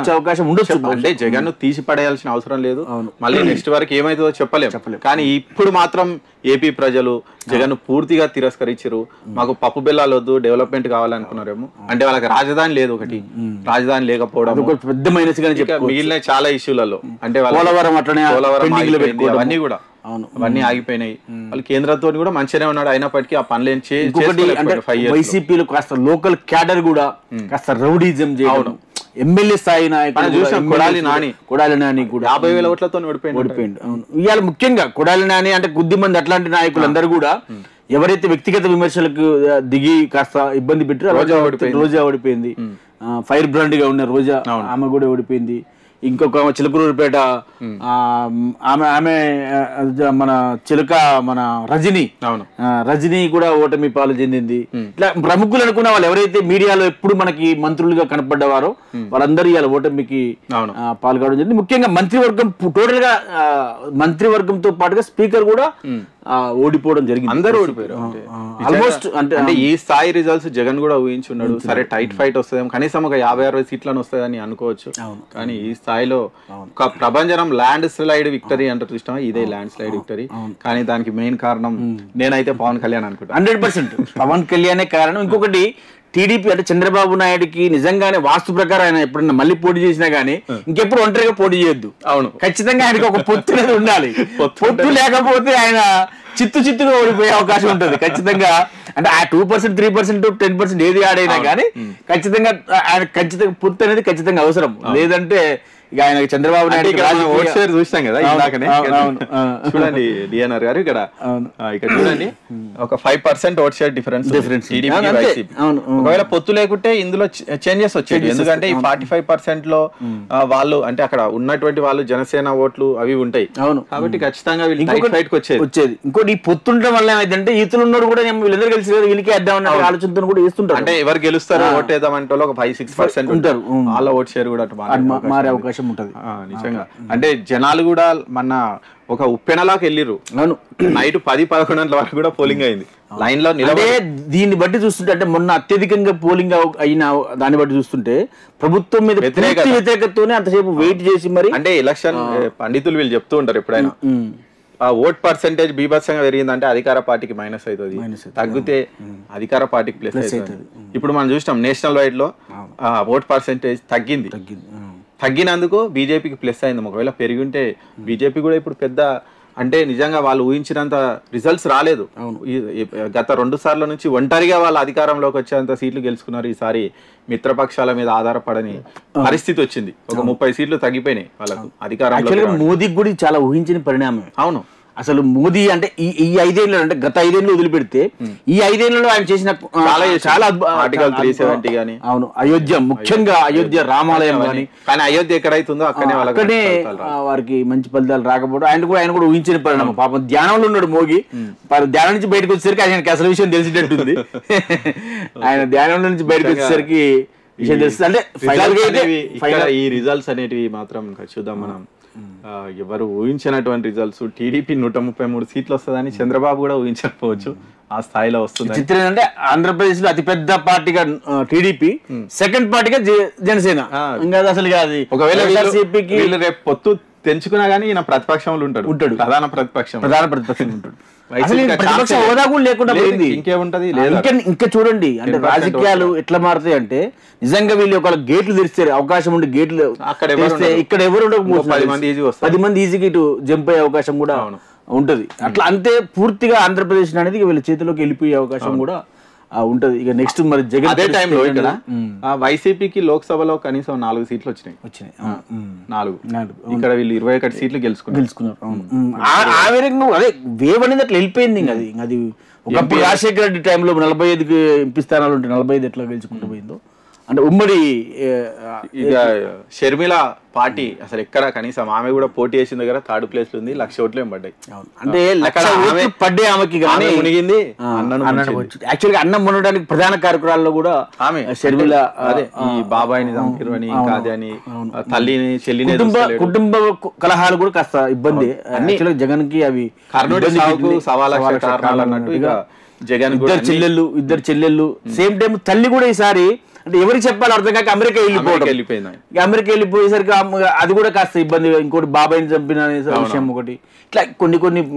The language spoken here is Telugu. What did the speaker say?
అవకాశం ఉండొచ్చు. అంటే జగన్ తీసి పడేయాల్సిన అవసరం లేదు, మళ్ళీ నెక్స్ట్ వరకు ఏమైతుందో చెప్పలేము. కానీ ఇప్పుడు మాత్రం ఏపీ ప్రజలు జగన్ పూర్తిగా తిరస్కరించారు. మాకు పప్పు బెల్లాలు వద్దు, డెవలప్మెంట్ కావాలనుకున్నారేమో. అంటే వాళ్ళకి రాజధాని లేదు, ఒకటి రాజధాని లేకపోవడం పెద్ద మైనస్ గానే చెప్పుకోవచ్చు. మిగిలిన చాలా ఇష్యూలలో అంటే పోలవరం అట్లనే అవన్నీ కూడా అవన్నీ ఆగిపోయినాయి. వాళ్ళు కేంద్రంతో కూడా మంచిగానే ఉన్నాడు, అయినప్పటికీ ఆ పనులు ఏం వైసీపీలో కాస్త లోకల్ క్యాడర్ కూడా కాస్త రౌడీజం చేయడం, ఎమ్మెల్యే స్థాయి నాయకుడు కొడాలి నాని కూడా 50,000 ఓట్లతో ఓడిపోయిండు. ఇవాళ ముఖ్యంగా కొడాలి నాని అంటే కొద్ది మంది అట్లాంటి నాయకులందరూ కూడా ఎవరైతే వ్యక్తిగత విమర్శలకు దిగి కాస్త ఇబ్బంది పెట్టారో రోజా ఓడిపోయింది. ఫైర్ బ్రాండ్ గా ఉన్న రోజా ఆమె కూడా ఓడిపోయింది. ఇంకొక చిలకలూరుపేట ఆమె మన చిలక మన రజనీ కూడా ఓటమి పాలు చెందింది. ఇట్లా ప్రముఖులు అనుకున్న వాళ్ళు ఎవరైతే మీడియాలో ఎప్పుడు మనకి మంత్రులుగా కనపడ్డవారో వాళ్ళందరూ ఇవాళ ఓటమికి పాల్గొనడం జరిగింది. ముఖ్యంగా మంత్రివర్గం టోటల్ గా మంత్రివర్గంతో పాటుగా స్పీకర్ కూడా ఓడిపోవడం జరిగింది. అందరూ ఓడిపోయారు ఆల్మోస్ట్. అంటే ఈ స్థాయి రిజల్ట్స్ జగన్ కూడా ఊహించున్నాడు. సరే టైట్ ఫైట్ వస్తుందేమో, కనీసం ఒక 50-60 సీట్లను వస్తాయని అనుకోవచ్చు. కానీ ఈ స్థాయిలో ఒక ప్రభంజనం ల్యాండ్ స్లైడ్ విక్టరీ అంటారు ఇష్టం, ఇదే ల్యాండ్ స్లైడ్ విక్టరీ. కానీ దానికి మెయిన్ కారణం నేనైతే పవన్ కళ్యాణ్ అనుకుంటా. 100% పవన్ కళ్యాణే కారణం. ఇంకొకటి టీడీపీ అంటే చంద్రబాబు నాయుడుకి నిజంగానే వాస్తు ప్రకారం ఆయన ఎప్పుడన్నా మళ్ళీ పోటీ చేసినా గానీ ఇంకెప్పుడు ఒంటరిగా పోటీ చేయొద్దు. అవును, ఖచ్చితంగా ఆయనకి ఒక పొత్తు అనేది ఉండాలి. పొత్తు లేకపోతే ఆయన చిత్తుగా ఓడిపోయే అవకాశం ఉంటుంది ఖచ్చితంగా. అంటే ఆ 2%, 3%, 10% ఏది ఆడైనా కానీ ఖచ్చితంగా ఆయన పొత్తు అనేది ఖచ్చితంగా అవసరం. లేదంటే ఇక ఆయన చంద్రబాబు నాయుడు ఓట్ షేర్ చూసాం కదా ఇందాకనే. చూడండి డిఎన్ఆర్ గారు, ఇక్కడ చూడండి ఒక 5% ఓట్ షేర్ డిఫరెన్స్. ఒకవేళ పొత్తు లేకుంటే ఇందులో చేంజెస్ వచ్చేది. ఎందుకంటే ఈ 45% లో వాళ్ళు అంటే అక్కడ ఉన్నటువంటి వాళ్ళు జనసేన ఓట్లు అవి ఉంటాయి. అవును, కాబట్టి ఖచ్చితంగా వీళ్ళు వచ్చేది. ఇంకోటి ఈ పొత్తు ఉండడం వల్ల ఏమైందంటే ఈతులు ఉన్నాడు కూడా వీళ్ళందరూ కలిసి వీళ్ళకి వేద్దామన్న ఆలోచనతో కూడా వేస్తుంటారు. అంటే ఎవరు గెలుస్తారో ఓట్ వేద్దామంటే ఒక 5-6% ఉంటారు. వాళ్ళ ఓట్ షేర్ కూడా మారే అవకాశం ఉంటది నిజంగా. అంటే జనాలు కూడా మన ఒక ఉప్పెనలాకి వెళ్ళిర్రు. నైట్ 10-11 గంటల వరకు కూడా పోలింగ్ అయింది. లైన్ లో నిలబడే దీన్ని బట్టి చూస్తుంటే అంటే మొన్న అత్యధికంగా పోలింగ్ అయిన దాన్ని బట్టి చూస్తుంటే ప్రభుత్వం మీద వ్యతిరేకతతోనే అంతసేపు వెయిట్ చేసి మరి అంటే ఎలక్షన్ పండితులు వీళ్ళు చెప్తూ ఉంటారు ఎప్పుడైనా ఆ ఓట్ పర్సెంటేజ్ బీభత్సంగా పెరిగిందంటే అధికార పార్టీకి మైనస్ అవుతుంది, తగ్గితే అధికార పార్టీకి ప్లస్ అవుతుంది. ఇప్పుడు మనం చూసినాం నేషనల్ వైడ్ లో ఓట్ పర్సెంటేజ్ తగ్గినందుకు బీజేపీకి ప్లస్ అయింది. ఒకవేళ పెరిగి ఉంటే బీజేపీ కూడా ఇప్పుడు పెద్ద అంటే నిజంగా వాళ్ళు ఊహించినంత రిజల్ట్స్ రాలేదు. గత 2 సార్ల నుంచి ఒంటరిగా వాళ్ళు అధికారంలోకి వచ్చేంత సీట్లు గెలుచుకున్నారు. ఈసారి మిత్రపక్షాల మీద ఆధారపడని పరిస్థితి వచ్చింది. ఒక 30 సీట్లు తగ్గిపోయినాయి వాళ్ళకు అధికారంలో. మోదీకి కూడా చాలా ఊహించిన పరిణామం. అవును, అసలు మోదీ అంటే ఈ 5 ఏళ్ళు అంటే గత 5 ఏళ్ళు వదిలిపెడితే ఈ 5 ఏళ్లలో ఆయన చేసిన చాలా ఆర్టికల్ 370 గానీ, అవును అయోధ్య, ముఖ్యంగా అయోధ్య రామాలయం కానీ. కానీ అయోధ్య ఎక్కడైతుందో అక్కడే వారికి మంచి ఫలితాలు రాకపోవడం ఆయన కూడా ఊహించిన పరిణామం. పాపం ధ్యానంలో ఉన్నాడు మోగి, ధ్యానం నుంచి బయటకు వచ్చేసరికి ఆయనకి అసలు విషయం తెలిసినట్టుంది. ఆయన ధ్యానంలో నుంచి బయటకు వచ్చేసరికి విషయం తెలుస్తుంది. అంటే ఈ రిజల్ట్స్ అనేటివి మాత్రం చూద్దాం మనం. ఎవరు ఊహించినటువంటి రిజల్ట్స్. టీడీపీ 133 సీట్లు వస్తుందని చంద్రబాబు కూడా ఊహించకపోవచ్చు, ఆ స్థాయిలో వస్తుంది. చిత్రం అంటే ఆంధ్రప్రదేశ్ లో అతిపెద్ద పార్టీగా టీడీపీ, సెకండ్ పార్టీగా జనసేన. ఇంకా అసలు ఒకవేళ రేపు పొత్తు తెంచుకున్నా గానీ ఈయన ప్రతిపక్షంలో ఉంటాడు, ప్రధాన ప్రతిపక్షం ఉంటాడు. ప్రతిపక్ష హోదా కూడా లేకుండా పోయింది. ఇంకేముంటది. ఇంకా చూడండి అంటే రాజకీయాలు ఎట్లా మారుతాయి అంటే నిజంగా వీళ్ళు ఒక గేట్లు తెరిస్తే అవకాశం ఉండి గేట్లు ఇక్కడ ఎవరు 10 మంది ఈజీగా ఇటు జంప్ అయ్యే అవకాశం కూడా ఉంటది. అట్లా అంతే పూర్తిగా ఆంధ్రప్రదేశ్ అనేది వీళ్ళ చేతిలోకి వెళ్ళిపోయే అవకాశం కూడా ఉంటది. ఇక నెక్స్ట్ మరి జగన్ అదే టైంలో ఇక్కడ వైసీపీకి లోక్సభలో కనీసం 4 సీట్లు వచ్చినాయి. 4 ఇక్కడ వీళ్ళు 21 సీట్లు గెలుచుకున్నారు. అదే వేవ్ అనేది అట్లా వెళ్ళిపోయింది. అది ఒకప్పుడు రాజశేఖర రెడ్డి టైంలో 45కి ఎంపీ స్థానాలు ఉంటే 45 ఎట్లా గెలుచుకుంటూ పోయిందో అంటే ఉమ్మడి ఇక షర్మిల పార్టీ అసలు ఎక్కడ కనీసం ఆమె కూడా పోటీ చేసిన దగ్గర 3rd ప్లేస్ లో ఉంది. 1,00,000 ఓట్లు ఏం పడ్డాయి. అంటే పడ్డే ఆమెకి కానీ మునిగింది. యాక్చువల్గా అన్నం ఉండడానికి ప్రధాన కార్యక్రమాల్లో కూడా ఆమె షర్మిల ఈ బాబాయిని చంపిరని కాదు అని తల్లిని చెల్లిని కుటుంబ కలహాలు కూడా కాస్త ఇబ్బంది. జగన్ కి అవి కర్నూలు 1,00,000 కారణాలు అన్నట్టు ఇక జగన్ ఇద్దరు చెల్లెళ్ళు సేమ్ టైం తల్లి కూడా ఈసారి అంటే ఎవరికి చెప్పాలి అర్థం కాక అమెరికా వెళ్ళిపోయింది. అమెరికా వెళ్ళిపోయేసరికి అది కూడా కాస్త ఇబ్బంది. ఇంకోటి బాబాయ్ని చంపిన విషయం ఒకటి, ఇట్లా కొన్ని